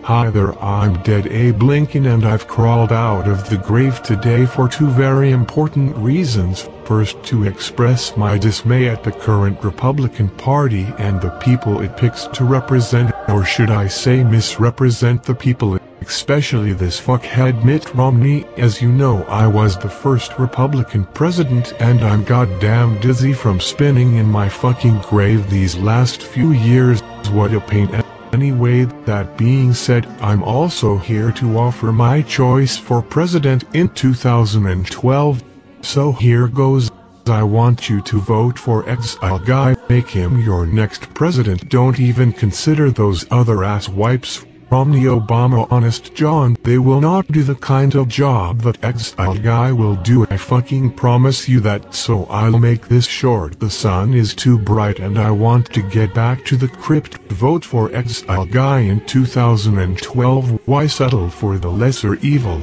Hi there, I'm Dead Abe Lincoln and I've crawled out of the grave today for two very important reasons. First, to express my dismay at the current Republican Party and the people it picks to represent, or should I say misrepresent the people, especially this fuckhead Mitt Romney. As you know, I was the first Republican president and I'm goddamn dizzy from spinning in my fucking grave these last few years. What a pain. Anyway, that being said, I'm also here to offer my choice for president in 2012. So here goes. I want you to vote for Exile Guy. Make him your next president. Don't even consider those other ass wipes. Romney, Obama, Honest John. They will not do the kind of job that Exile Guy will do. I fucking promise you that. So I'll make this short. The sun is too bright and I want to get back to the crypt. Vote for Exile Guy in 2012. Why settle for the lesser evil?